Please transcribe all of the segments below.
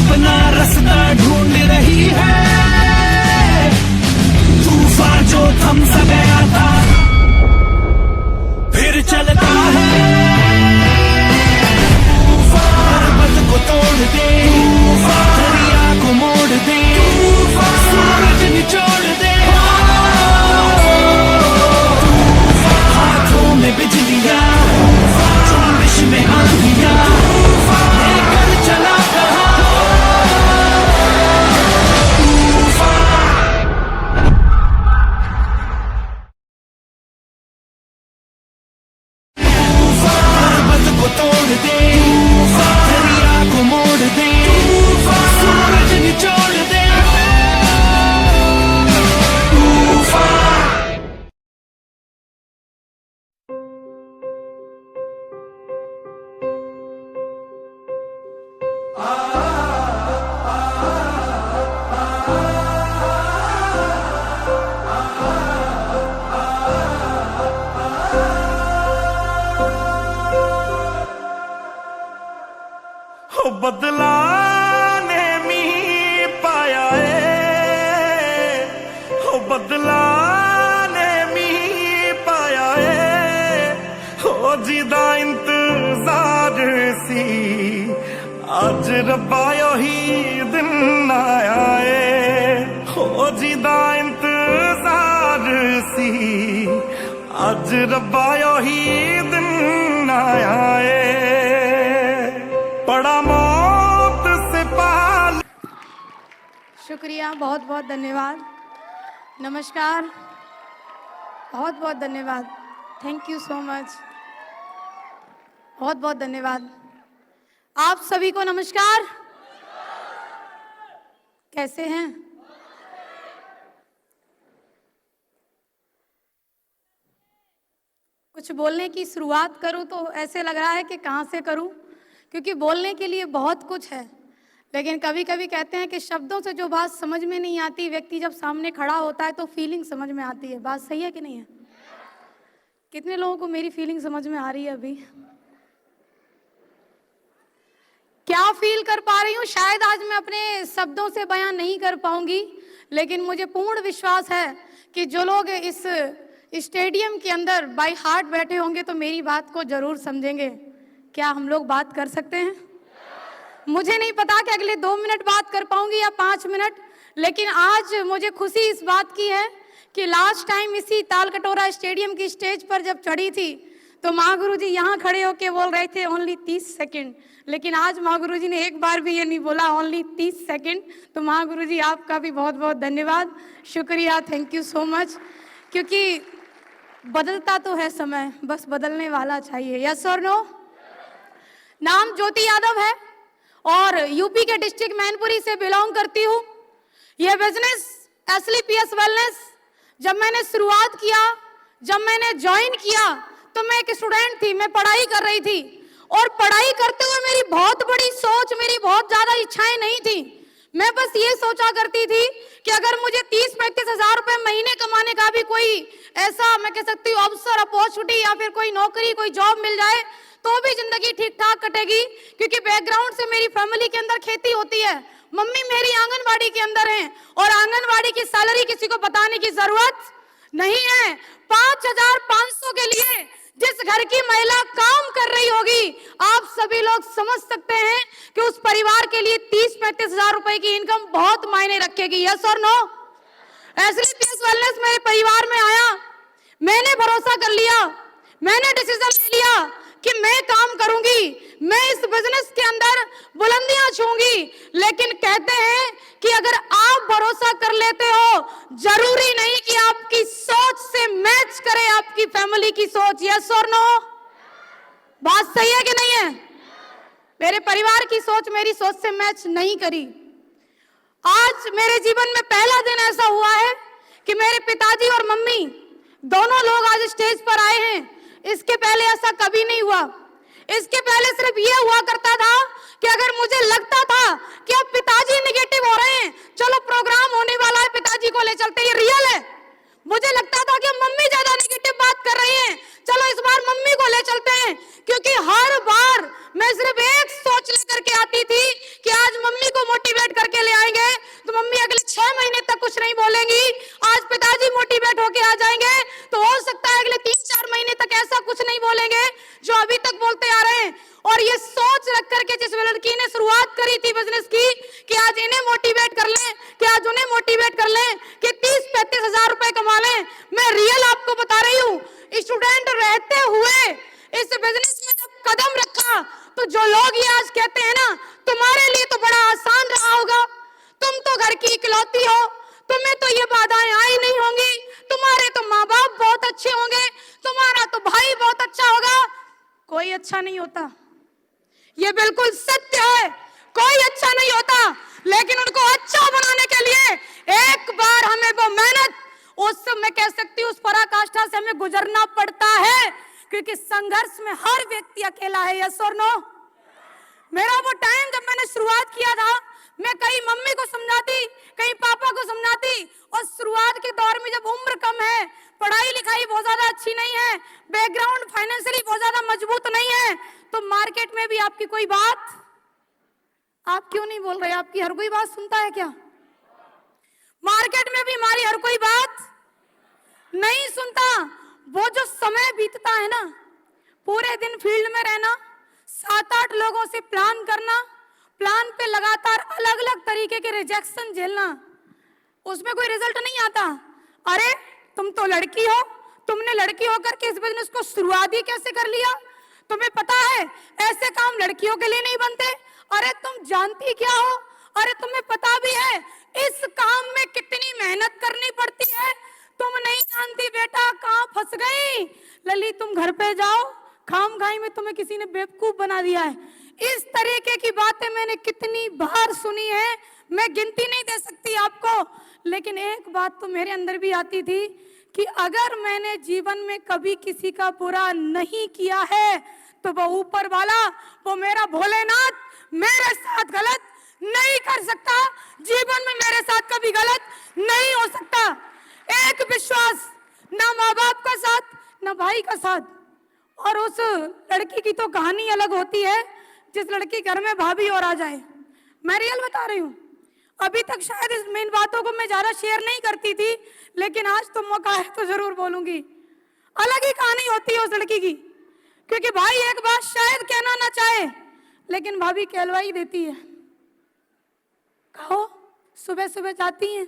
अपना रास्ता ढूंढ रही है, तूफान जो थम सा गया था फिर चलता है, पर्वत को तोड़ दे, दरिया को मोड़ दे, सूरज निचोड़ दे, हाथों में बिजलियां, जुम्बिश में आंधियां, लेकर चला कहां पर्वत को तोड़ दे, दरिया को मोड़ दे, सूरज निचोड़ दे, हो बदला ने मी पाया है, हो बदला ने मी पाया है, हो जिदा इंतजार सी अज रब्बा ही दिन आया है, हो जिदा इंतजार सी अज रब्बा ही दिन आया है, बड़ा मौत से पाल। शुक्रिया, बहुत बहुत धन्यवाद, नमस्कार, बहुत बहुत धन्यवाद, थैंक यू सो मच, बहुत बहुत धन्यवाद। आप सभी को नमस्कार, कैसे हैं? कुछ बोलने की शुरुआत करूं तो ऐसे लग रहा है कि कहां से करूं, क्योंकि बोलने के लिए बहुत कुछ है, लेकिन कभी कभी कहते हैं कि शब्दों से जो बात समझ में नहीं आती, व्यक्ति जब सामने खड़ा होता है तो फीलिंग समझ में आती है। बात सही है कि नहीं है? कितने लोगों को मेरी फीलिंग समझ में आ रही है? अभी क्या फील कर पा रही हूँ शायद आज मैं अपने शब्दों से बयान नहीं कर पाऊंगी, लेकिन मुझे पूर्ण विश्वास है कि जो लोग इस स्टेडियम के अंदर बाय हार्ट बैठे होंगे तो मेरी बात को जरूर समझेंगे। क्या हम लोग बात कर सकते हैं? मुझे नहीं पता कि अगले 2 मिनट बात कर पाऊंगी या 5 मिनट, लेकिन आज मुझे खुशी इस बात की है कि लास्ट टाइम इसी तालकटोरा स्टेडियम की स्टेज पर जब चढ़ी थी तो माँ गुरुजी यहाँ खड़े होके बोल रहे थे ओनली 30 सेकंड, लेकिन आज माँ गुरुजी ने एक बार भी ये नहीं बोला ओनली 30 सेकंड। तो माँ गुरुजी आपका भी बहुत बहुत धन्यवाद, शुक्रिया, थैंक यू सो मच, क्योंकि बदलता तो है समय, बस बदलने वाला चाहिए। यस और नो? नाम ज्योति यादव है और यूपी के डिस्ट्रिक्ट मैनपुरी से बिलोंग करती हूँ। यह बिजनेस एसलीपीएस वेलनेस जब मैंने शुरुआत किया, जब मैंने ज्वाइन किया तो मैं एक स्टूडेंट थी, मैं पढ़ाई कर रही थी और पढ़ाई करते हुए मेरी बहुत बड़ी सोच, मेरी बहुत ज्यादा इच्छाएं नहीं थी। मैं बस ये सोचा करती थी कि अगर मुझे 30-35 हजार रुपए महीने कमाने का भी कोई ऐसा मैं कह सकती हूँ अवसर, अपॉर्चुनिटी या फिर कोई नौकरी, कोई जॉब मिल जाए तो भी जिंदगी ठीक ठाक कटेगी, क्योंकि बैकग्राउंड से मेरी फैमिली के अंदर खेती होती है। मम्मी मेरी आंगनवाड़ी के अंदर हैं और आंगनवाड़ी की सैलरी किसी को बताने की जरूरत नहीं है। 5500 के लिए जिस घर की महिला काम कर रही होगी, आप सभी लोग समझ सकते हैं कि उस परिवार के लिए 30-35 हजार रुपए की इनकम बहुत मायने रखेगी। यस और नो? एसलीपीएस वेलनेस मेरे परिवार में आया, मैंने भरोसा कर लिया, मैंने डिसीजन ले लिया कि मैं काम करूंगी, मैं इस बिजनेस के अंदर बुलंदियां छूंगी। लेकिन कहते हैं कि अगर आप भरोसा कर लेते हो, जरूरी नहीं कि आपकी सोच से मैच करे आपकी फैमिली की सोच। यस और नो? बात सही है कि नहीं है? मेरे परिवार की सोच मेरी सोच से मैच नहीं करी। आज मेरे जीवन में पहला दिन ऐसा हुआ है कि मेरे पिताजी और मम्मी दोनों लोग आज स्टेज पर आए हैं। इसके पहले ऐसा कभी नहीं हुआ। इसके पहले सिर्फ ये हुआ करता था कि अगर मुझे लगता था कि अब पिताजी नेगेटिव हो रहे हैं, चलो प्रोग्राम होने वाला है, पिताजी को ले चलते, ये रियल है। मुझे लगता था कि मम्मी ज्यादा नेगेटिव बात कर रही हैं, चलो इस बार मम्मी को ले चलते हैं, क्योंकि हर बार मैं सिर्फ एक सोच लेकर के आती थी कि आज मम्मी को मोटिवेट लड़की ने शुरुआत करी थी बिजनेस की कि आज इन्हें मोटिवेट कर लें, कि आज उन्हें मोटिवेट कर लें, कि 30-35 हजार रुपए कमा लें। मैं रियल आपको बता रही हूँ, स्टूडेंट रहते हुए इस बिजनेस में जब कदम रखा तो जो लोग ये आज कहते हैं ना तुम्हारे लिए तो बड़ा आसान रहा होगा, तुम तो घर की इकलौती हो, तुम्हें तो ये बाधाएं आई नहीं होंगी, तुम्हारे तो माँ बाप बहुत अच्छे होंगे, तुम्हारा तो भाई बहुत अच्छा होगा। कोई अच्छा नहीं होता, ये बिल्कुल सत्य है, कोई अच्छा नहीं होता। लेकिन उनको अच्छा बनाने के लिए एक बार हमें वो मेहनत, उस मैं कह सकती हूँ उस पराकाष्ठा से हमें गुजरना पड़ता है, क्योंकि संघर्ष में हर व्यक्ति अकेला है। यस और नो? मेरा वो टाइम जब मैंने शुरुआत किया था, मैं कहीं मम्मी को समझाती, कहीं पापा को समझाती, और शुरुआत के दौर में जब उम्र कम है, पढ़ाई लिखाई बहुत ज्यादा अच्छी नहीं है, बैकग्राउंड फाइनेंशियली बहुत ज्यादा मजबूत नहीं है, तो मार्केट में भी आपकी कोई बात, आप क्यों नहीं बोल रहे? आपकी हर कोई बात सुनता है क्या? मार्केट में भी हमारी हर कोई बात नहीं सुनता। वो जो समय बीतता है ना, पूरे दिन फील्ड में रहना, 7-8 लोगों से प्लान करना, प्लान पे लगातार अलग अलग तरीके के रिजेक्शन झेलना, उसमें कोई रिजल्ट नहीं आता। अरे तुम तो लड़की हो, तुमने लड़की होकर के इस बिजनेस को शुरुआत ही कैसे कर लिया? तुम्हें पता है ऐसे काम लड़कियों के लिए नहीं बनते। अरे तुम जानती क्या हो? अरे तुम्हें पता भी है इस काम में कितनी मेहनत करनी पड़ती है? तुम नहीं जानती बेटा, कहाँ फंस गई लली, तुम घर पे जाओ, खामखाई में तुम्हें किसी ने बेवकूफ बना दिया है। इस तरीके की बातें मैंने कितनी बार सुनी है, मैं गिनती नहीं दे सकती आपको। लेकिन एक बात तो मेरे अंदर भी आती थी कि अगर मैंने जीवन में कभी किसी का बुरा नहीं किया है तो वो ऊपर वाला, वो मेरा भोलेनाथ मेरे साथ गलत नहीं कर सकता, जीवन में मेरे साथ कभी गलत नहीं हो सकता। एक विश्वास, ना माँ बाप का साथ, ना भाई का साथ। और उस लड़की की तो कहानी अलग होती है जिस लड़की घर में भाभी और आ जाए। मैं रियल बता रही हूँ, अभी तक शायद इस मेन बातों को मैं ज्यादा शेयर नहीं करती थी, लेकिन आज तो मौका है तो जरूर बोलूंगी। अलग ही कहानी होती है उस लड़की की, क्योंकि भाई एक बात शायद कहना ना चाहे, लेकिन भाभी कहलवा ही देती है। कहो, सुबह सुबह जाती हैं,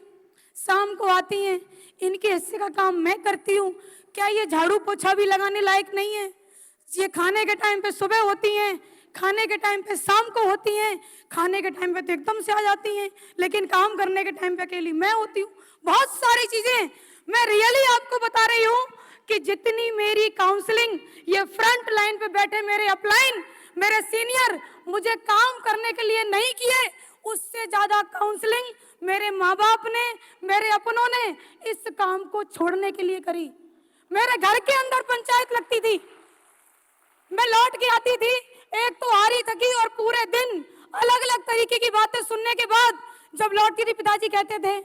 शाम को आती हैं, इनके हिस्से का काम मैं करती हूँ, क्या ये झाड़ू पोछा भी लगाने लायक नहीं है? ये खाने के टाइम पे सुबह होती हैं, खाने के टाइम पे शाम को होती हैं, खाने के टाइम पे तो एकदम से आ जाती हैं, लेकिन काम करने के टाइम पे अकेली मैं होती हूँ। बहुत सारी चीजें मैं रियली आपको बता रही हूँ कि जितनी मेरी काउंसलिंग ये फ्रंट लाइन पे बैठे मेरे अपलाइन, मेरे सीनियर मुझे काम करने के लिए नहीं किए, उससे ज्यादा काउंसलिंग मेरे माँ बाप ने, मेरे अपनों ने इस काम को छोड़ने के लिए करी। मेरे घर के अंदर पंचायत लगती थी, मैं लौट के आती थी, एक तो हारी थकी और पूरे दिन अलग अलग तरीके की बातें सुनने के बाद जब लौटती थी, पिताजी कहते थे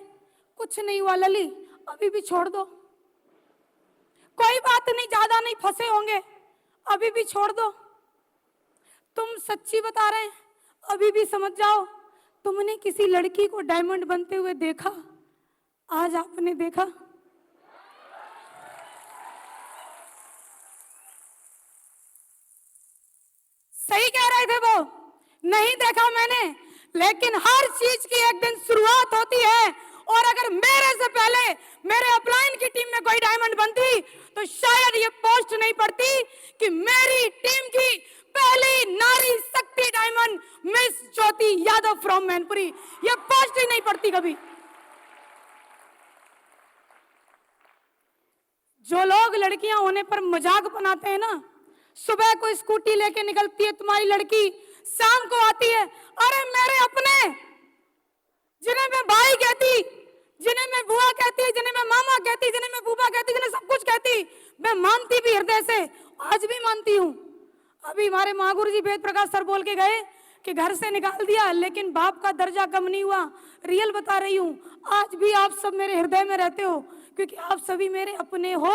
कुछ नहीं हुआ लली, अभी भी छोड़ दो, कोई बात नहीं, ज्यादा नहीं फंसे होंगे, अभी भी छोड़ दो। तुम सच्ची बता रहे हैं, अभी भी समझ जाओ, तुमने किसी लड़की को डायमंड बनते हुए देखा? आज आपने देखा? सही कह रहे थे वो, नहीं देखा मैंने, लेकिन हर चीज की एक दिन शुरुआत होती है। और अगर मेरे से पहले मेरे अपलाइन की टीम में कोई डायमंड बनती तो शायद ये पोस्ट नहीं पड़ती कि मेरी टीम की पहली नारी शक्ति diamond miss Jyoti Yadav from Mainpuri, ये पोस्ट ही नहीं पड़ती कभी। जो लोग लड़कियां होने पर मजाक बनाते हैं ना, सुबह को स्कूटी लेके निकलती है तुम्हारी लड़की, शाम को आती है, अरे मेरे अपने, जिन्हें मैं भाई कहती, जिन्हें मैं बुआ कहती, जिन्हें मैं मामा कहती, जिन्हें मैं बूबा कहती, जिन्हें सब कुछ कहती, मैं मानती भी हृदय से, आज भी मानती हूँ। अभी हमारे महागुरु जी वेद प्रकाश सर बोल के गए कि घर से निकाल दिया लेकिन बाप का दर्जा कम नहीं हुआ। रियल बता रही हूँ, आज भी आप सब मेरे हृदय में रहते हो, क्योंकि आप सभी मेरे अपने हो।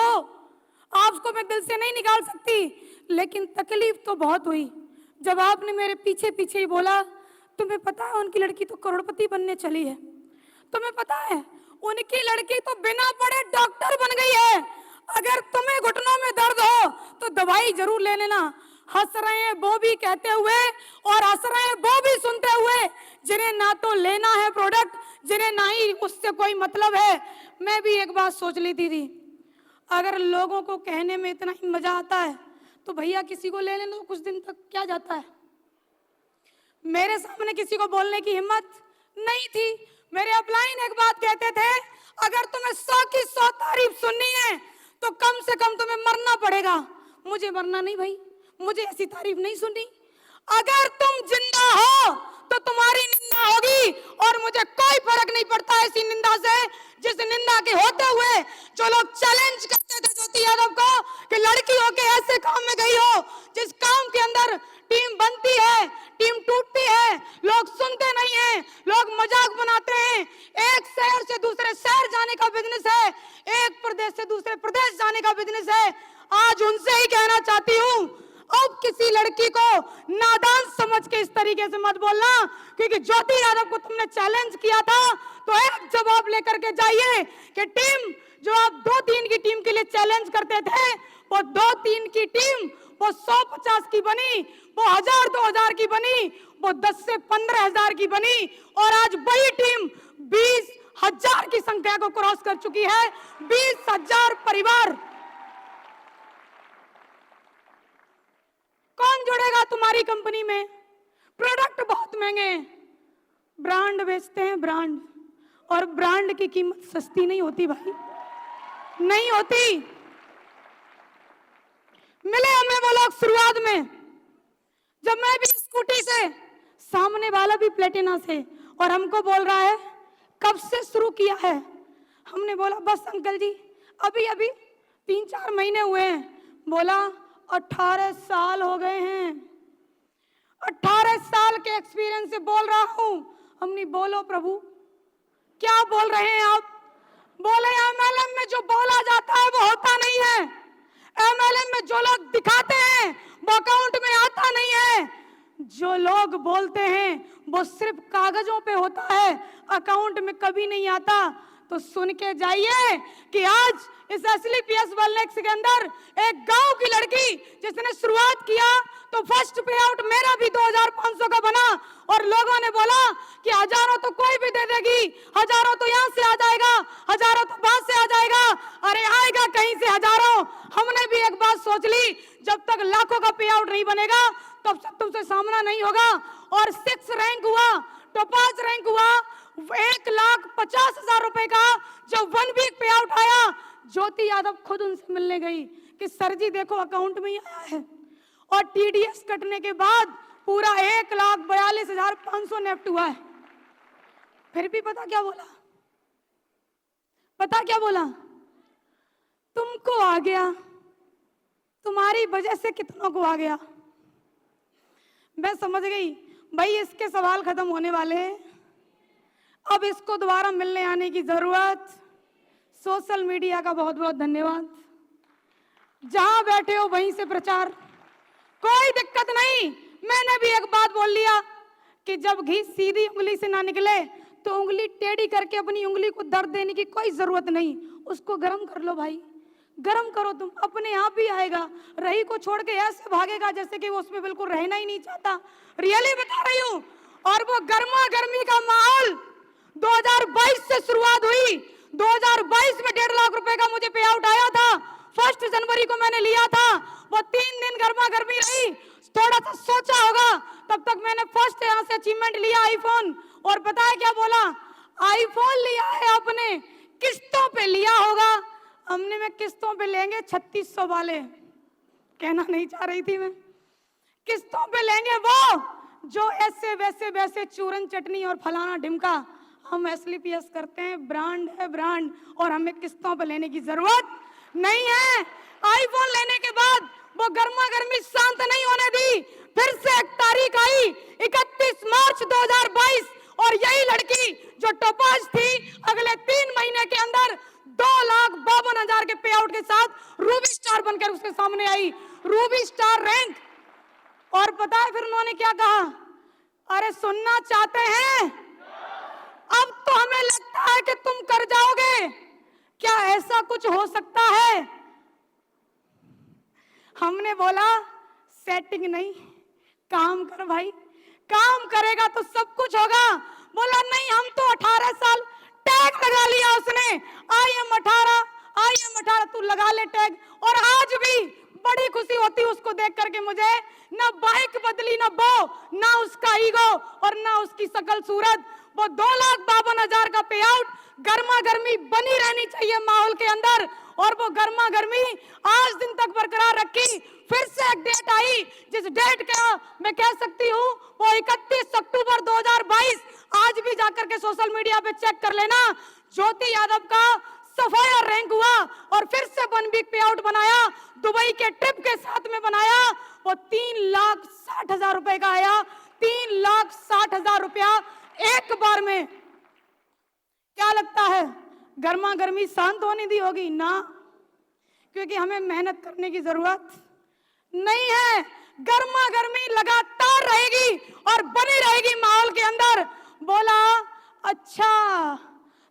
आपको मैं दिल से नहीं निकाल सकती, लेकिन तकलीफ तो बहुत हुई जब आपने मेरे पीछे पीछे ही बोला, तुम्हें पता है उनकी लड़की तो करोड़पति बनने चली है, तुम्हें पता है उनकी लड़की तो बिना पढ़े डॉक्टर बन गई है, अगर तुम्हें घुटनों में दर्द हो तो दवाई जरूर ले लेना। हंस रहे हैं वो भी कहते हुए और हंस रहे हैं वो जिन्हें ना तो लेना है प्रोडक्ट, जिन्हें ना ही उससे कोई मतलब है। मैं भी एक बात सोच लेती थी, अगर लोगों को कहने में इतना ही मजा आता है तो भैया किसी को ले लेना तो कुछ दिन तक क्या जाता है। मेरे सामने किसी को बोलने की हिम्मत नहीं थी। मेरे अपलाइन एक बात कहते थे, अगर तुम्हें 100 की 100 तारीफ सुननी है तो कम से कम तुम्हें मरना पड़ेगा। मुझे मरना नहीं भाई, मुझे ऐसी तारीफ नहीं सुननी। अगर तुम जिंदा हो तो तुम्हारी निंदा होगी, और मुझे कोई फर्क नहीं पड़ता ऐसी निंदा से, जिस निंदा के होते हुए जो लोग चैलेंज करते थे ज्योति यादव को कि लड़की होके ऐसे काम में गई हो, जिस काम के अंदर टीम बनती है, टीम टूटती है, लोग सुनते नहीं हैं, लोग मजाक बनाते हैं। एक शहर से दूसरे शहर जाने का बिजनेस है, एक प्रदेश से दूसरे प्रदेश जाने का बिजनेस है। आज उनसे ही कहना चाहती हूँ, अब किसी लड़की को नादान समझ के इस तरीके से मत बोलना, क्योंकि ज्योति यादव को तुमने चैलेंज किया था तो एक जवाब लेकर के जाइए कि टीम जो आप 2-3 की टीम के लिए चैलेंज करते थे, वो 2-3 की टीम वो 100-50 की बनी, वो 1000-2000 की बनी, वो 10 से 15,000 की बनी, और आज वही टीम 20,000 की संख्या को क्रॉस कर चुकी है। 20,000 परिवार। कौन जुड़ेगा तुम्हारी कंपनी में? प्रोडक्ट बहुत महंगे हैं, ब्रांड बेचते हैं, ब्रांड, और ब्रांड की कीमत सस्ती नहीं होती भाई, नहीं होती। मिले हमें वो लोग शुरुआत में, जब मैं भी स्कूटी से, सामने वाला भी प्लेटिना से, और हमको बोल रहा है कब से शुरू किया है। हमने बोला बस अंकल जी अभी अभी 3-4 महीने हुए हैं। बोला 18 साल हो गए हैं, 18 साल के एक्सपीरियंस से बोल रहा हूं। हमने बोलो प्रभु क्या बोल रहे हैं आप? बोले एमएलएम में जो बोला जाता है वो होता नहीं है, एमएलएम में जो लोग दिखाते हैं वो अकाउंट में आता नहीं है, जो लोग बोलते हैं वो सिर्फ कागजों पे होता है, अकाउंट में कभी नहीं आता। तो सुन के जाइए कि आज इस एसलीपीएस वेलनेस के अंदर एक गांव की लड़की जिसने शुरुआत किया तो फर्स्ट पे आउट मेरा भी 2,500 का बना, और लोगों ने बोला कि हजारों तो कोई भी दे देगी, हजारों तो यहाँ से आ जाएगा, हजारों तो वहां से आ जाएगा। अरे आएगा कहीं से हजारों। हमने भी एक बात सोच ली, जब तक लाखों का पे आउट नहीं बनेगा तब तक तुमसे सामना नहीं होगा। और 6 रैंक हुआ, टॉपाज रैंक हुआ, 1,50,000 रुपए का जब 1 वीक पे आउट आया, ज्योति यादव खुद उनसे मिलने गई कि सर जी देखो अकाउंट में ही आया है, और टीडीएस कटने के बाद पूरा 1,42,500 नेफ्ट हुआ है। फिर भी पता क्या बोला? पता क्या बोला? तुमको आ गया, तुम्हारी वजह से कितनों को आ गया। मैं समझ गई भाई इसके सवाल खत्म होने वाले हैं, अब इसको दोबारा मिलने आने की जरूरत। सोशल मीडिया का बहुत बहुत धन्यवाद, जहां बैठे हो वहीं से प्रचार, कोई दिक्कत नहीं। मैंने भी एक बात बोल लिया कि जब घी सीधी उंगली से ना निकले तो उंगली टेढ़ी करके अपनी उंगली को दर्द देने की कोई जरूरत नहीं, उसको गर्म कर लो भाई, गर्म करो, तुम अपने आप ही आएगा। रही को छोड़ के ऐसे भागेगा जैसे कि वो उसमें बिल्कुल रहना ही नहीं चाहता, रियली बता रही हूँ। और वो गर्मा गर्मी का माहौल 2022 से शुरुआत हुई, 2022 में 1.5 लाख रुपए का मुझे पे आउट आया था, 1 जनवरी को मैंने लिया था, वो 3 दिन गर्मा गर्मी रही, थोड़ा सा सोचा होगा, तब तक मैंने फर्स्ट यहाँ से अचीवमेंट लिया आईफोन। और पता है क्या बोला? आईफोन लिया है आपने, किस्तों पे लिया होगा। हमने में किस्तों पे लेंगे 3600 वाले, कहना नहीं चाह रही थी मैं, किस्तों पे लेंगे वो जो ऐसे वैसे वैसे चूरन चटनी और फलाना ढिमका। हम एसलीपीएस करते हैं, ब्रांड है ब्रांड, और हमें किस्तों पे लेने की जरूरत नहीं है। आईफोन लेने के बाद वो गर्मा गर्मी शांत नहीं होने दी, फिर से एक तारीख आई 31 मार्च 2022, और यही लड़की जो टोपाज थी अगले 3 महीने के अंदर 2,52,000 के पे आउट के साथ रूबी स्टार बनकर उसके सामने आई, रूबी स्टार रैंक। और पता है फिर उन्होंने क्या कहा? अरे सुनना चाहते हैं? अब तो हमें लगता है कि तुम कर जाओगे, क्या ऐसा कुछ हो सकता है? हमने बोला सेटिंग नहीं, काम कर भाई, काम करेगा तो सब कुछ होगा। बोला नहीं, हम तो 18 साल, टैग लगा लिया उसने, आई एम 18, तू लगा ले टैग। और आज भी बड़ी खुशी होती उसको देख करके मुझे, ना बाइक बदली, ना उसका ईगो और ना उसकी शकल सूरत। वो 2,52,000 का पे आउट, गर्मा गर्मी बनी रहनी चाहिए माहौल के अंदर, और वो गर्मा गर्मी आज दिन तक बरकरार रखी। फिर से एक डेट आई, जिस डेट का मैं कह सकती हूँ वो 31 अक्टूबर 2022। आज भी जाकर के सोशल मीडिया पे चेक कर लेना, ज्योति यादव का सफायर रैंक हुआ और फिर से 1 वीक पे आउट बनाया, दुबई के ट्रिप के साथ में बनाया। वो 3,60,000 रुपए का आया, 3,60,000 रुपया एक बार में। क्या लगता है गर्मा गर्मी शांत होने दी होगी? ना, क्योंकि हमें मेहनत करने की जरूरत नहीं है। गर्मा गर्मी लगातार रहेगी और बनी रहेगी माहौल के अंदर। बोला अच्छा,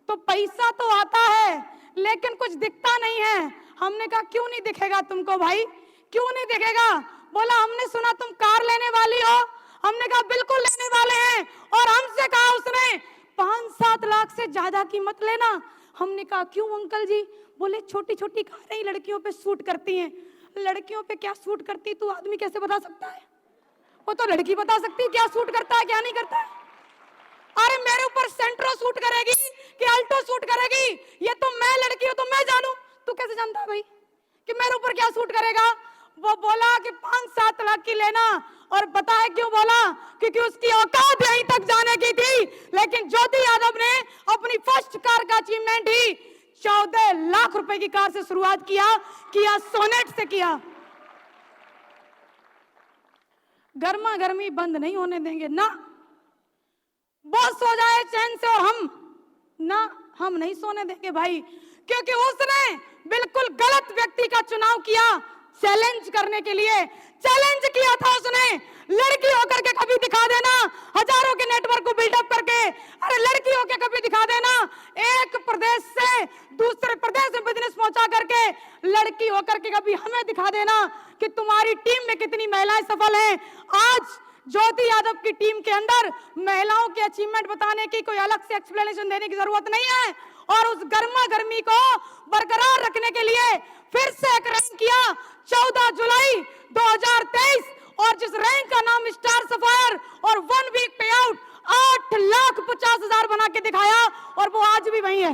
तो पैसा तो आता है लेकिन कुछ दिखता नहीं है। हमने कहा क्यों नहीं दिखेगा तुमको भाई, क्यों नहीं दिखेगा? बोला हमने सुना तुम कार लेने वाली हो। हमने कहा बिल्कुल लेने वाले हैं, और हमसे कहा उसने 5-7 लाख से ज्यादा की मत लेना। हमने कहा क्यों अंकल जी? बोले छोटी छोटी कारें ही लड़कियों पे सूट करती हैं। लड़कियों पे क्या सूट करती तू आदमी कैसे बता सकता है? वो तो लड़की बता सकती है क्या सूट करता है क्या नहीं करता है। अरे मेरे ऊपर सेंट्रो सूट करेगी कि अल्टो सूट करेगी, ये तो मैं लड़की हूं तो मैं जानू, तू कैसे जानता है भाई कि मेरे ऊपर क्या सूट करेगा? वो बोला कि 5-7 लाख की लेना, और पता है क्यों बोला? क्योंकि उसकी औकात यहीं तक जाने की थी। लेकिन ज्योति यादव ने अपनी फर्स्ट कार का अचीवमेंट ही 14 लाख रुपए की कार से शुरुआत किया सोनेट से किया। गर्मा गर्मी बंद नहीं होने देंगे ना, बस हो जाए चैन से, और हम नहीं सोने देंगे भाई, क्योंकि उसने बिल्कुल गलत व्यक्ति का चुनाव किया चैलेंज करने के लिए। चैलेंज किया था उसने, लड़की होकर के कभी दिखा देना, हजारों के नेटवर्क को बिल्डअप करके। अरे लड़की होकर कभी दिखा देना, एक प्रदेश से दूसरे प्रदेश में बिजनेस पहुंचा करके लड़की होकर के कभी हमें दिखा देना कि तुम्हारी टीम में कितनी महिलाएं सफल हैं। आज ज्योति यादव की टीम के अंदर महिलाओं के अचीवमेंट बताने की कोई अलग से एक्सप्लेनेशन देने की जरूरत नहीं है, और उस गर्मा गर्मी को बरकरार रखने के लिए फिर से एक रैंक किया 14 जुलाई 2023, और जिस रैंक का नाम स्टार सफायर, और 1 वीक पे आउट 8,50,000 बना के दिखाया, और वो आज भी वही है,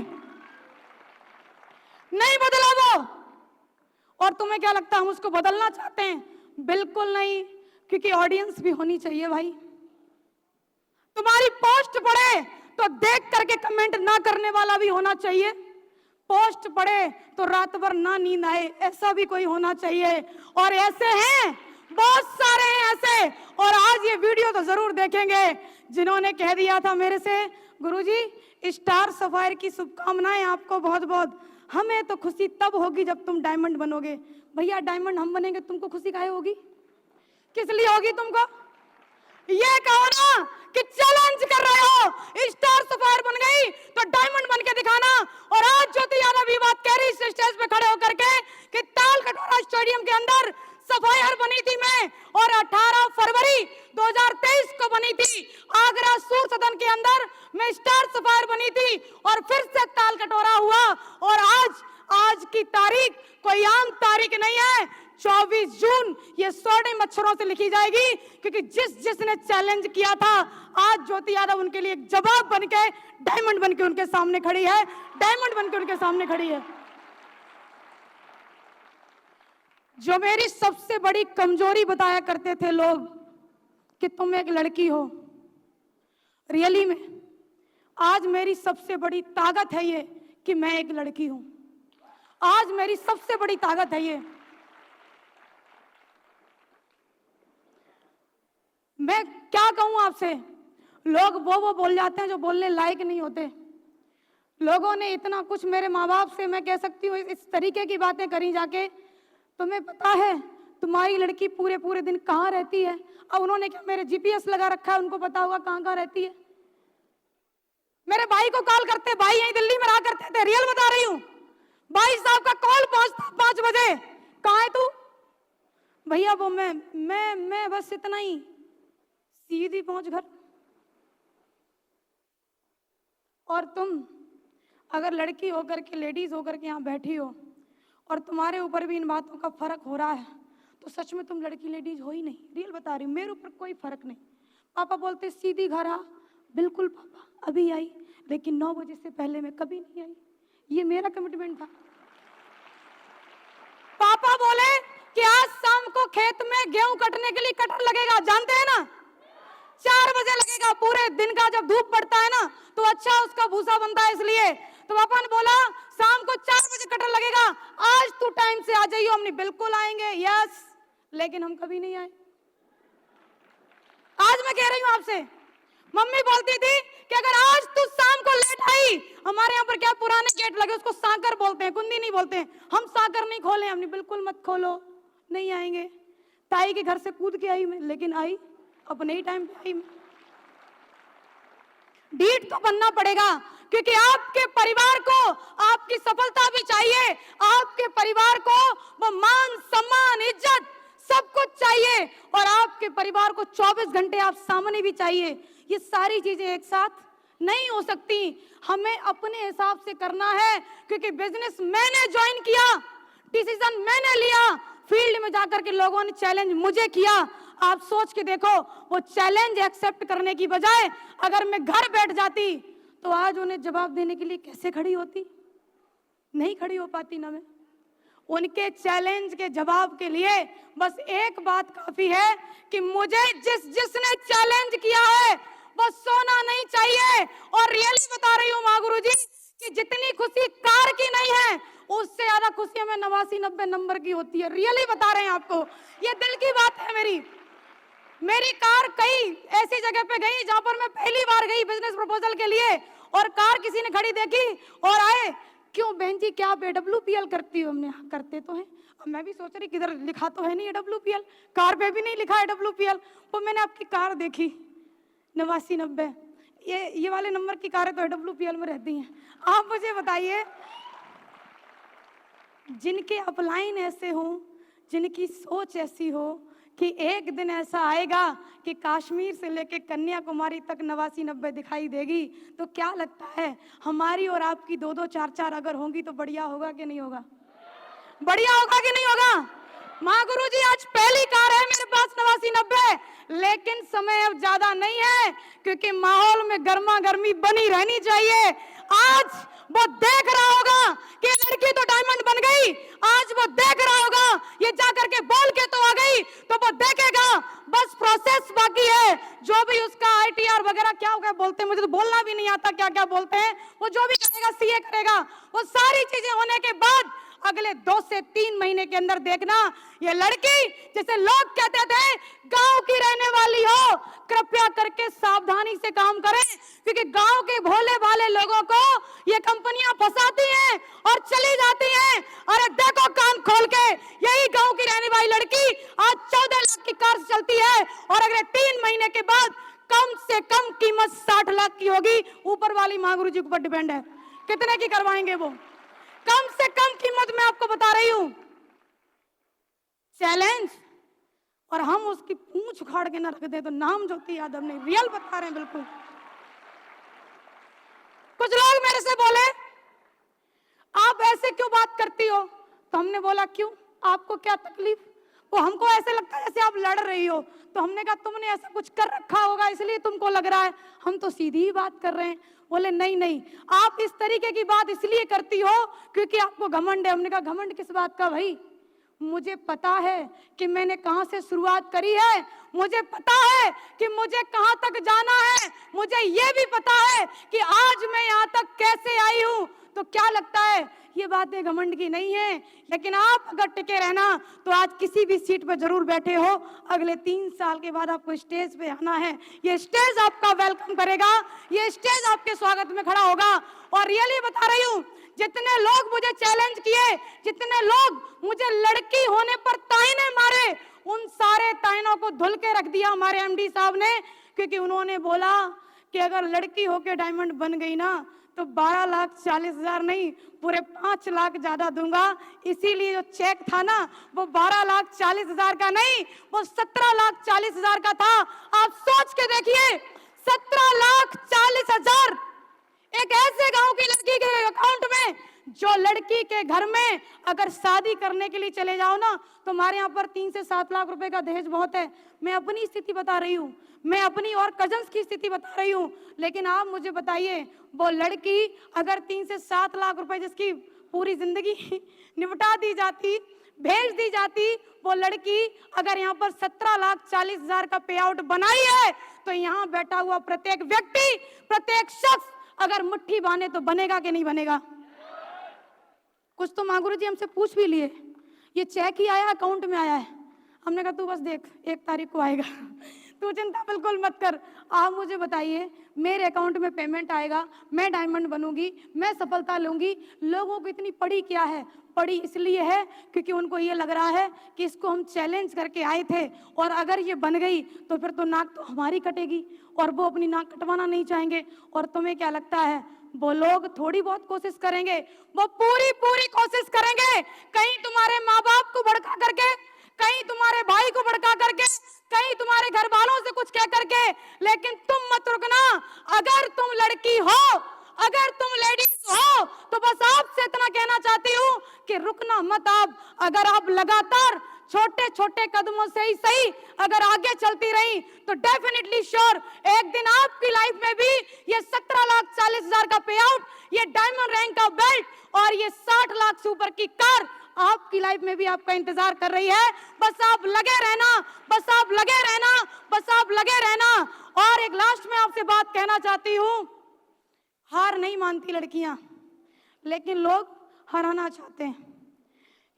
नहीं बदला वो। और तुम्हें क्या लगता है हम उसको बदलना चाहते हैं? बिल्कुल नहीं, क्योंकि ऑडियंस भी होनी चाहिए भाई। तुम्हारी पोस्ट पढ़े तो देख करके कमेंट ना करने वाला भी होना चाहिए, पोस्ट पढ़े तो रात भर ना नींद आए ऐसा भी कोई होना चाहिए। और ऐसे हैं, बहुत सारे हैं ऐसे, और आज ये वीडियो तो जरूर देखेंगे जिन्होंने कह दिया था मेरे से, गुरुजी स्टार सफायर की शुभकामनाएं आपको बहुत बहुत, हमें तो खुशी तब होगी जब तुम डायमंड बनोगे। भैया डायमंड हम बनेंगे, तुमको खुशी काहे होगी? किस लिए होगी तुमको? ये कहो ना कि चैलेंज कर रहे हो, स्टार सफायर बन गई तो डायमंड बन के दिखाना। और आज ज्योति यादव ये बात कह रही इस स्टेज पे खड़े होकर के कि ताल कटोरा स्टेडियम के अंदर सफायर बनी थी मैं, और 18 फरवरी 2023 को बनी थी आगरा सूर सदन के अंदर मैं स्टार सफायर बनी थी, और फिर से ताल कटोरा हुआ। और आज की तारीख कोई आम तारीख नहीं है, 24 जून ये स्वर्ण अक्षरों से लिखी जाएगी, क्योंकि जिसने चैलेंज किया था आज ज्योति यादव उनके लिए एक जवाब बनके डायमंड बनके उनके सामने खड़ी है, डायमंड बनके उनके सामने खड़ी है। जो मेरी सबसे बड़ी कमजोरी बताया करते थे लोग कि तुम एक लड़की हो, रियली में आज मेरी सबसे बड़ी ताकत है ये कि मैं एक लड़की हूं। आज मेरी सबसे बड़ी ताकत है ये। मैं क्या कहूं आपसे, लोग वो बोल जाते हैं जो बोलने लायक नहीं होते। लोगों ने इतना कुछ मेरे माँ बाप से, मैं कह सकती हूँ, इस तरीके की बातें करी जाके, तुम्हें पता है तुम्हारी लड़की पूरे दिन कहाँ रहती है? अब उन्होंने क्या मेरे जीपीएस लगा रखा है, उनको पता होगा कहाँ रहती है। मेरे भाई को कॉल करते, भाई यहीं दिल्ली में रहा करते थे, रियल बता रही हूँ, भाई साहब का कॉल पहुंचता 5 बजे, कहाँ है तू? भैया वो मैं बस इतना ही सीधी पहुंच घर। और तुम अगर लड़की होकर के, लेडीज होकर के यहाँ बैठी हो और तुम्हारे ऊपर भी इन बातों का फर्क हो रहा है, तो सच में तुम लड़की लेडीज हो ही नहीं। रियल बता रही हूँ, मेरे ऊपर कोई फर्क नहीं। पापा बोलते सीधी घर आ, बिल्कुल पापा अभी आई, लेकिन 9 बजे से पहले मैं कभी नहीं आई। ये मेरा कमिटमेंट था। पापा बोले कि आज शाम को खेत में गेहूं कटने के लिए कटर लगेगा, जानते हैं ना, 4 बजे लगेगा। पूरे दिन का जब धूप पड़ता है ना तो अच्छा उसका भूसा बनता है, इसलिए तो पापा ने बोला शाम को 4 बजे कटर लगेगा, आज तू टाइम से आ जाइयो। हमने बिल्कुल आएंगे, यस, लेकिन हम कभी नहीं आए। आज मैं कह रही हूं आपसे, मम्मी बोलती थी कि अगर आज तू शाम को लेट आई, हमारे यहाँ पर क्या पुराने गेट लगे उसको सांकर बोलते हैं, कुंदी नहीं बोलते हैं, हम सांकर नहीं खोले। हमने बिल्कुल मत खोलो, नहीं आएंगे। ताई के घर से कूद के आई मैं, लेकिन आई अपने ही टाइम पे आई मैं। ढीठ तो बनना पड़ेगा, क्योंकि आपके परिवार को आपकी सफलता भी चाहिए, आपके परिवार को वो मान सम्मान इज्जत सब कुछ चाहिए, और आपके परिवार को 24 घंटे आप सामने भी चाहिए। ये सारी चीजें एक साथ नहीं हो सकती, हमें अपने हिसाब से करना है, क्योंकि बिजनेस मैंने ज्वाइन किया, डिसीजन मैंने लिया, फील्ड में जाकर के लोगों ने चैलेंज मुझे किया। आप सोच के देखो, वो चैलेंज एक्सेप्ट करने की बजाय अगर मैं घर बैठ जाती तो आज उन्हें जवाब देने के लिए कैसे खड़ी होती? नहीं खड़ी हो पाती ना मैं। उनके चैलेंज के जवाब के लिए बस एक बात काफी है कि मुझे जिसने चैलेंज किया है वो सोना नहीं चाहिए। और रियली बता रही हूँ माँ गुरु जी कि जितनी खुशी कार की नहीं है, उससे ज्यादा खुशी हमें 89-90 नंबर की होती है। रियली बता रहे हैं आपको, ये दिल की बात है। मेरी कार कई ऐसी जगह पे गई जहां पर मैं पहली बार गई बिजनेस प्रपोजल के लिए, और कार किसी ने खड़ी देखी और आए, क्यों बहन जी क्या आप AWPL करती हो? हमने हाँ करते तो हैं। अब मैं भी सोच रही किधर लिखा तो है नहीं AWPL, कार पे भी नहीं लिखा AWPL। तो मैंने आपकी कार देखी 89-90, ये वाले नंबर की कारें तो AWPL में रहती हैं। आप मुझे बताइए, जिनके अपलाइन ऐसे हो, जिनकी सोच ऐसी हो कि एक दिन ऐसा आएगा कि कश्मीर से लेके कन्याकुमारी तक 89-90 दिखाई देगी, तो क्या लगता है हमारी और आपकी 2-2, 4-4 अगर होंगी तो बढ़िया होगा कि नहीं होगा? बढ़िया होगा कि नहीं होगा? माँ गुरु जी आज पहली कार है मेरे पास 89-90, लेकिन समय अब ज्यादा नहीं है, क्योंकि माहौल में गर्मा गर्मी बनी रहनी चाहिए। आज वो देख रहा होगा कि लड़की तो डायमंड बन गई, आज वो देख रहा होगा ये जाकर के बोल के तो आ गई, तो वो देखेगा बस प्रोसेस बाकी है। जो भी उसका ITR वगैरह क्या बोलते हैं, मुझे तो बोलना भी नहीं आता क्या क्या बोलते हैं, वो जो भी करेगा CA करेगा, वो सारी चीजें होने के बाद अगले 2 से 3 महीने के अंदर देखना ये लड़की, जैसे लोग कहते थे गांव की रहने वाली हो, कृपया करके सावधानी से काम करें, क्योंकि गांव के भोले भाले लोगों को ये कंपनियां फंसाती हैं और चली जाती हैं। अरे देखो कान खोल के, यही गांव की रहने वाली लड़की आज 14 लाख की कार से चलती है, और अगले 3 महीने के बाद कम से कम कीमत 60 लाख की होगी। ऊपर वाली माँ गुरु जी के ऊपर डिपेंड है कितने की करवाएंगे वो। कम से कम कीमत मैं आपको बता रही हूं, चैलेंज, और हम उसकी पूंछ उखाड़ के ना रख दे तो नाम ज्योति यादव ने। रियल बता रहे हैं बिल्कुल। कुछ लोग मेरे से बोले आप ऐसे क्यों बात करती हो, तो हमने बोला क्यों, आपको क्या तकलीफ? वो हमको ऐसे लगता है जैसे आप लड़ रही हो, तो हमने कहा तुमने ऐसा कुछ कर रखा होगा इसलिए तुमको लग रहा है, हम तो सीधी ही बात कर रहे हैं। बोले नहीं नहीं, आप इस तरीके की बात इसलिए करती हो क्योंकि आपको घमंड है। हमने कहा घमंड किस बात का भाई? मुझे पता है कि मैंने कहां से शुरुआत करी है, मुझे पता है कि मुझे कहां तक जाना है, मुझे ये भी पता है कि आज मैं यहां तक कैसे आई हूं। तो क्या लगता है ये बातें घमंड की नहीं है, लेकिन आप अगर टिके रहना तो आज किसी भी सीट पर जरूर बैठे हो। अगले 3 साल के बाद आपको स्टेज पे आना है, ये स्टेज आपका वेलकम करेगा, ये स्टेज आपके स्वागत में खड़ा होगा। और रियली बता रही हूँ, जितने लोग मुझे चैलेंज किए, जितने लोग मुझे लड़की होने पर ताने मारे, उन सारे तानों को धुल के रख दिया हमारे MD साहब ने, क्योंकि उन्होंने बोला कि अगर लड़की होके डायमंड बन गई ना तो 12,40,000 नहीं, पूरे 5 लाख ज्यादा दूंगा। इसीलिए जो चेक था ना, वो 12,40,000 का नहीं, वो 17,40,000 का था। आप सोच के देखिए, 17,40,000 एक ऐसे गांव की लड़की के अकाउंट में, जो लड़की के घर में अगर शादी करने के लिए चले जाओ ना, तो हमारे यहाँ पर 3 से 7 लाख रुपए का दहेज बहुत है। मैं अपनी स्थिति बता रही हूँ, मैं अपनी और कजन्स की स्थिति बता रही हूँ। लेकिन आप मुझे बताइए, वो लड़की अगर 3 से 7 लाख रुपए जिसकी पूरी जिंदगी निपटा दी जाती, भेज दी जाती, वो लड़की अगर यहाँ पर 17,40,000 का पे आउट बनाई है, तो यहाँ बैठा हुआ प्रत्येक व्यक्ति, प्रत्येक शख्स अगर मुट्ठी बांधे तो बनेगा कि नहीं बनेगा? कुछ तो माँ गुरु जी हमसे पूछ भी लिए, ये चेक ही आया, अकाउंट में आया है। हमने कहा तू बस देख, 1 तारीख को आएगा, तू चिंता बिल्कुल मत कर। आप मुझे बताइए, मेरे अकाउंट में पेमेंट आएगा, मैं डायमंड बनूंगी, मैं सफलता लूंगी। लोगों को इतनी पड़ी क्या है? पड़ी इसलिए है क्योंकि उनको ये लग रहा है कि इसको हम चैलेंज करके आए थे, और अगर ये बन गई तो फिर तो नाक तो हमारी कटेगी, और वो अपनी नाक कटवाना नहीं चाहेंगे। और तुम्हें क्या लगता है, वो लोग थोड़ी बहुत कोशिश करेंगे? वो पूरी कोशिश करेंगे। कहीं तुम्हारे माँ बाप को भड़का करके, कहीं तुम्हारे भाई को भड़का करके, कहीं तुम्हारे घर वालों से कुछ कह करके। लेकिन तुम मत रुकना। अगर तुम लड़की हो, अगर तुम लेडीज हो, तो बस आपसे इतना कहना चाहती हूँ कि रुकना मत। आप अगर आप लगातार छोटे छोटे कदमों से ही सही अगर आगे चलती रही, तो डेफिनेटली श्योर एक दिन आपकी लाइफ में भी ये 17,40,000 का पे आउट, ये डायमंड रैंक का बेल्ट और ये 60 लाख से ऊपर की कार आपकी लाइफ में भी आपका इंतजार कर रही है। बस आप लगे रहना, बस आप लगे रहना, बस आप लगे रहना। और एक लास्ट में आपसे बात कहना चाहती हूँ, हार नहीं मानती लड़कियां, लेकिन लोग हराना चाहते हैं।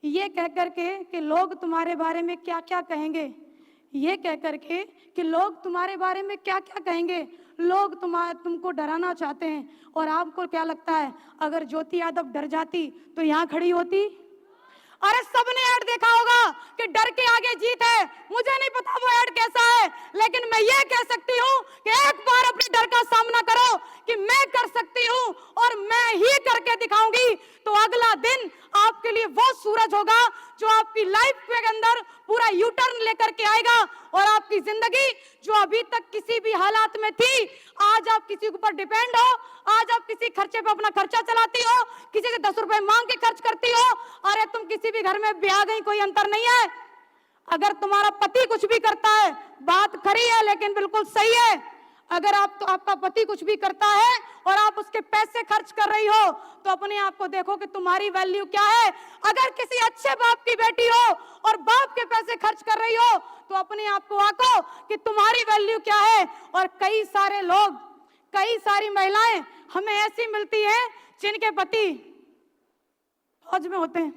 ये कह करके कि लोग तुम्हारे बारे में क्या क्या कहेंगे, ये कह करके कि लोग तुम्हारे बारे में क्या क्या कहेंगे, लोग तुमको डराना चाहते हैं। और आपको क्या लगता है, अगर ज्योति यादव डर जाती तो यहाँ खड़ी होती? अरे सबने ऐड देखा होगा कि डर के आगे जीत है। मुझे नहीं पता वो ऐड कैसा है, लेकिन मैं ये कह सकती हूँ कि एक बार अपने डर का सामना करो कि मैं कर सकती हूँ और मैं ही करके दिखाऊंगी। तो अगला दिन आपके लिए वो सूरज होगा जो आपकी लाइफ के अंदर पूरा यू टर्न लेकर के आएगा, और आपकी जिंदगी जो अभी तक किसी भी हालात में थी, आज आप किसी के ऊपर डिपेंड हो, आज आप किसी खर्चे पे अपना खर्चा चलाती हो, किसी से 10 रुपए मांग के खर्च करती हो। अरे तुम किसी भी घर में ब्याह गई, कोई अंतर नहीं है। अगर तुम्हारा पति कुछ भी करता है, बात खरी है लेकिन बिल्कुल सही है। अगर आपका पति कुछ भी करता है और आप उसके पैसे खर्च कर रही हो, तो अपने आप को देखो कि तुम्हारी वैल्यू क्या है। अगर किसी अच्छे बाप की बेटी हो और बाप के पैसे खर्च कर रही हो, तो अपने आप को आंको कि तुम्हारी वैल्यू क्या है। और कई सारे लोग, कई सारी महिलाएं हमें ऐसी मिलती हैं जिनके पति फौज में होते हैं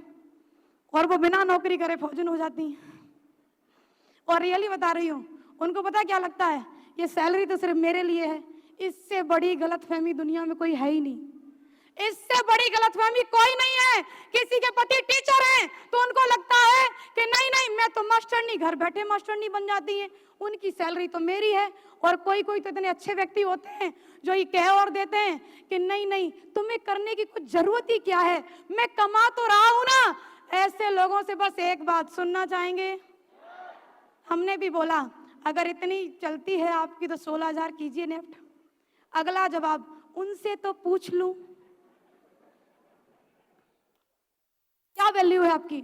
और वो बिना नौकरी करे फौजन हो जाती हैं। और रियली बता रही हूँ, उनको पता क्या लगता है, ये सैलरी तो सिर्फ मेरे लिए है। इससे बड़ी गलतफहमी दुनिया में कोई है ही नहीं। इससे बड़ी गलतफहमी कोई नहीं है। किसी के पति टीचर हैं तो उनको लगता है कि नहीं नहीं, मैं तो मास्टरनी, घर बैठे मास्टरनी बन जाती हैं, उनकी सैलरी तो मेरी है। और कोई कोई तो इतने अच्छे व्यक्ति होते हैं जो ये कह और देते हैं कि नहीं नहीं, तुम्हें करने की कुछ जरूरत ही क्या है, मैं कमा तो रहा हूं ना। ऐसे लोगों से बस एक बात सुनना चाहेंगे। हमने भी बोला अगर इतनी चलती है आपकी तो 16,000 कीजिए नेफ्ट। अगला जवाब, उनसे तो पूछ लूं क्या वैल्यू है आपकी।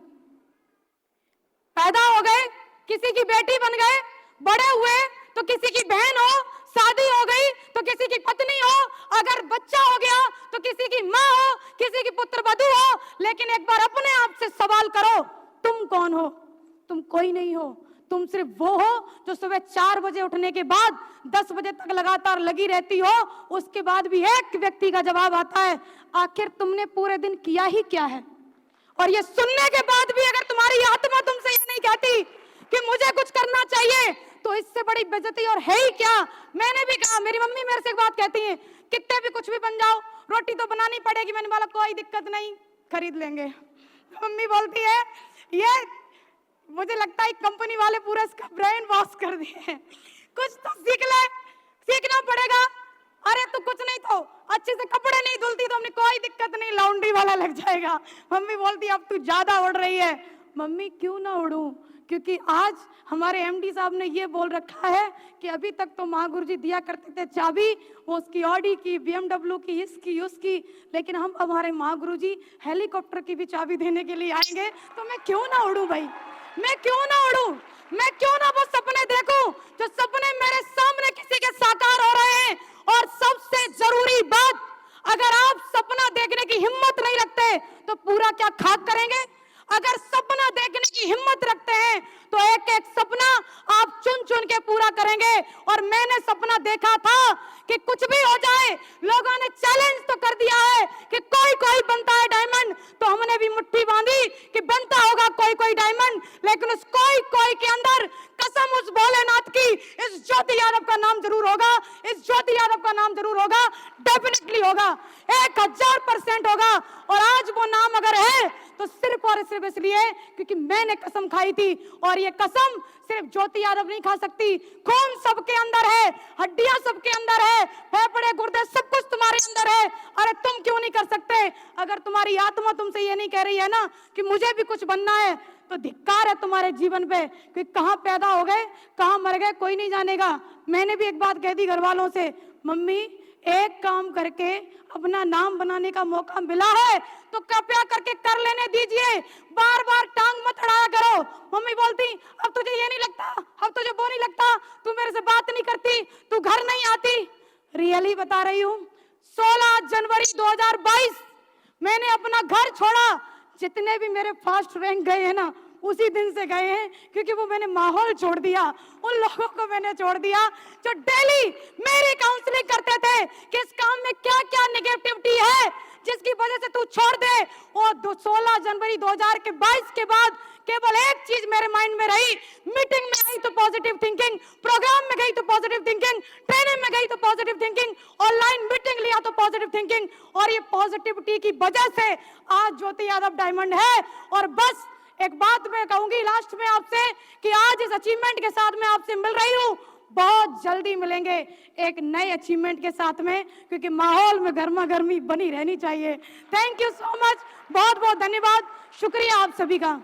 पैदा हो गए, किसी की बेटी बन गए, बड़े हुए तो किसी की बहन हो, शादी हो गई तो किसी की पत्नी हो, अगर बच्चा हो गया तो किसी की माँ हो, किसी की पुत्र वधू हो। लेकिन एक बार अपने आप से सवाल करो, तुम कौन हो? तुम कोई नहीं हो। तुम सिर्फ वो हो जो सुबह 4 बजे उठने के बाद 10 बजे तक लगातार लगी रहती हो। उसके बाद भी एक व्यक्ति का जवाब आता है, आखिर तुमने पूरे दिन किया ही क्या है। और ये सुनने के बाद भी अगर तुम्हारी आत्मा तुमसे ये नहीं कहती कि मुझे कुछ करना चाहिए, तो इससे बड़ी बेइज्जती और है ही क्या। मैंने भी कहा, मेरी मम्मी मेरे से एक बात कहती है, कितने भी कुछ भी बन जाओ, रोटी तो बनानी पड़ेगी। मैंने बोला कोई दिक्कत नहीं, खरीद लेंगे। मम्मी बोलती है, ये मुझे लगता है कंपनी वाले पूरा इसका ब्रेन वॉश कर दिए हैं, कुछ तो सीख ले, सीखना पड़ेगा। अरे तो कुछ नहीं तो अच्छे से कपड़े नहीं धुलती तो हमने कोई दिक्कत नहीं, लॉन्ड्री वाला लग जाएगा। मम्मी बोलती अब तू ज्यादा उड़ रही है। मम्मी क्यों ना उड़ूं, क्योंकि आज हमारे एमडी साहब ने ये बोल रखा है कि अभी तक तो माँ गुरुजी दिया करते थे चाबी, वो उसकी ऑडी की, BMW की, इसकी उसकी, लेकिन हम हमारे माँ गुरुजी हेलीकॉप्टर की भी चाबी देने के लिए आएंगे। तो मैं क्यों ना उड़ूं भाई, मैं क्यों ना उड़ूं, मैं क्यों ना वो सपने देखूं जो सपने मेरे सामने किसी के साकार हो रहे हैं। और सबसे जरूरी बात, अगर आप सपना देखने की हिम्मत नहीं रखते तो पूरा क्या खाक करेंगे। अगर सपना देखने की हिम्मत रखते हैं तो एक एक सपना आप चुन चुन के पूरा करेंगे। और मैंने सपना देखा था कि कुछ भी हो जाए, लोगों ने चैलेंज तो कर दिया है कि कोई कोई बनता है डायमंड, तो हमने भी मुट्ठी बांधी कि बनता होगा कोई कोई डायमंड। लेकिन उस कोई कोई के अंदर कसम उस भोलेनाथ की, इस ज्योति यादव का नाम जरूर होगा, इस ज्योति यादव का नाम जरूर होगा, डेफिनेटली होगा, 1000% होगा। और आज वो नाम अगर है तो सिर्फ और सिर्फ इसलिए क्योंकि मैंने कसम खाई थी। और ये कसम सिर्फ ज्योति यादव नहीं खा सकती, खून सबके अंदर है, हड्डियां सबके अंदर है, फेफड़े गुर्दे सब कुछ तुम्हारे अंदर है। अरे तुम क्यों नहीं कर सकते? अगर तुम्हारी आत्मा तुमसे ये नहीं कह रही है ना कि मुझे भी कुछ बनना है, तो धिक्कार है तुम्हारे जीवन पे, कि कहां पैदा हो गए कहां मर गए कोई नहीं जानेगा। मैंने भी एक बात कह दी घर वालों से, मम्मी एक काम करके अपना नाम बनाने का मौका मिला है तो कृपया करके कर लेने दीजिए, बार बार टांग मत अड़ाया करो। मम्मी बोलती अब तुझे ये नहीं लगता, अब तुझे वो नहीं लगता, तू मेरे से बात नहीं करती, तू घर नहीं आती। रियली बता रही हूँ, 16 जनवरी 2022 मैंने अपना घर छोड़ा। जितने भी मेरे फर्स्ट रैंक गए हैं ना, उसी दिन से गए हैं, क्योंकि वो मैंने माहौल छोड़ दिया, उन लोगों को मैंने छोड़ दिया जो डेली मेरी काउंसलिंग करते थे कि इस काम में क्या क्या नेगेटिविटी है जिसकी वजह से तू छोड़ दे। और 16 जनवरी 2022 के बाद केवल एक चीज मेरे माइंड में रही, मीटिंग में गई तो पॉजिटिव थिंकिंग, प्रोग्राम में गई तो पॉजिटिव थिंकिंग, ट्रेनिंग में गई तो पॉजिटिव थिंकिंग, ऑनलाइन मीटिंग लिया तो पॉजिटिव थिंकिंग। और ये पॉजिटिविटी की वजह से आज ज्योति यादव डायमंड है। और बस एक बात मैं कहूंगी लास्ट में आपसे कि आज इस अचीवमेंट के साथ मैं आपसे मिल रही हूं, बहुत जल्दी मिलेंगे एक नए अचीवमेंट के साथ में, क्योंकि माहौल में गर्मा गर्मी बनी रहनी चाहिए। थैंक यू सो मच, बहुत बहुत धन्यवाद, शुक्रिया आप सभी का।